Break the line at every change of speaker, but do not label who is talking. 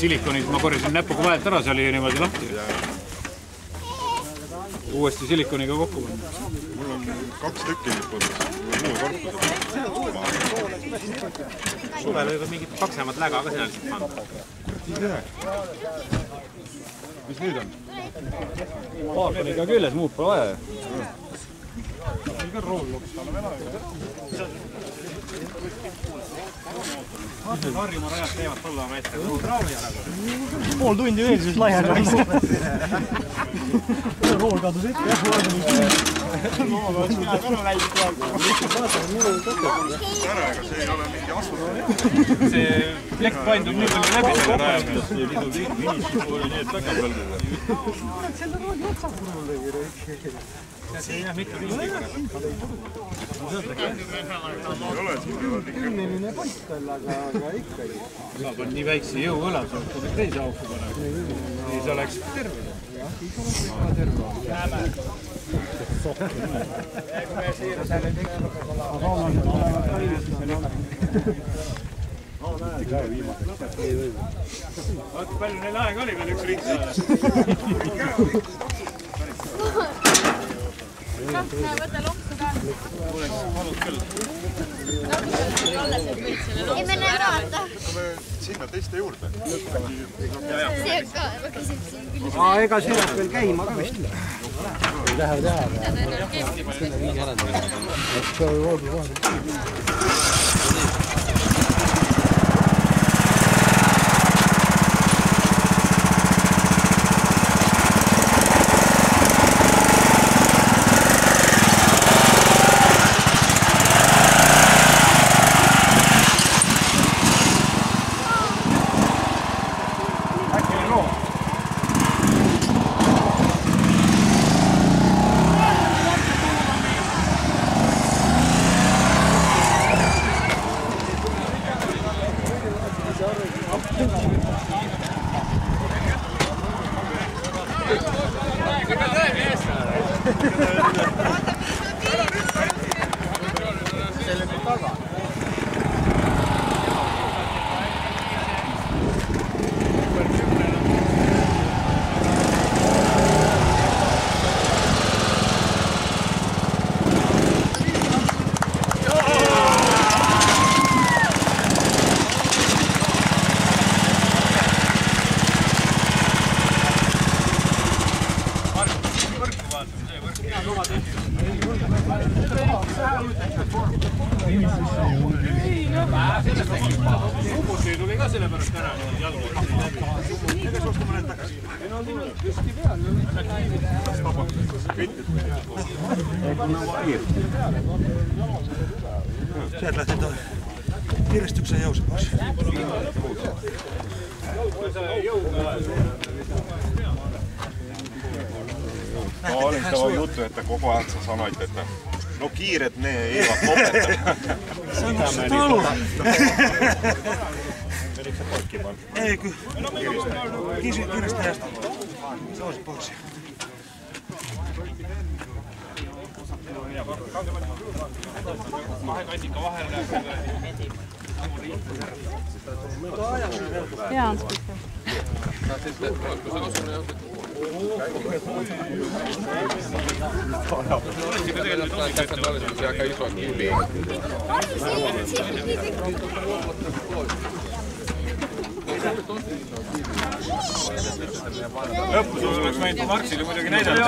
Silikonid ma korjasin näpuga vahelt ära, see oli niimoodi lahti. Uuesti silikoniga kokku panna.
Mul on 2 tükki nüüd põldes. Muu korpus.
Suvel võivad mingid paksemad läga ka sinna lihtsalt panna.
Mis nüüd on?
Paak on ikka küljes, muud pole vaja.
Iga rool loks.
Harjuma rajad teevad põllumeester. Raavi ära.
Pool tundi veel, siis laiali on. Rool kadus ette.
Ära, ega see ei ole mingi asu.
See plekk paindub nii palju läbi selle raja peal.
Nii et väga põldes.
Selle rooli otsab kurul tegi.
See jah, mitu ringi korras.
Ei ole, siin peavad ikka.
Kümneline paik tal, aga ikkagi.
Saab on nii väikse jõuõla, saab kui teise auku panema. Siis oleks terve.
Jah, siis oleks väga terve.
Vaata palju neil aega oli veel üks ring saada.
Võta loksu ka.
Oleks palud küll.
Ei me näe vaata.
Võtame sinna teiste juurde.
See ka, ma küsin siin küll.
Ega see läheb veel käima ka vist. Ei lähe teha.
Ubusii tuli ka selle pärast ära.
Ega see oskama näed tagasi.
Sealt lähtid kirjastukse jõusa pois.
Alistava juttu, että koko ajan sanoit, että no kiiret ne eivät lopeta.
Sano se talu.
Menikö se poikki vaan?
Ei kyllä. Kiristäjästä. Se olisi pois.
Jaa, on spikka.
Aika iso kivi.
Lõpus oleks võinud Marksile muidugi näidata.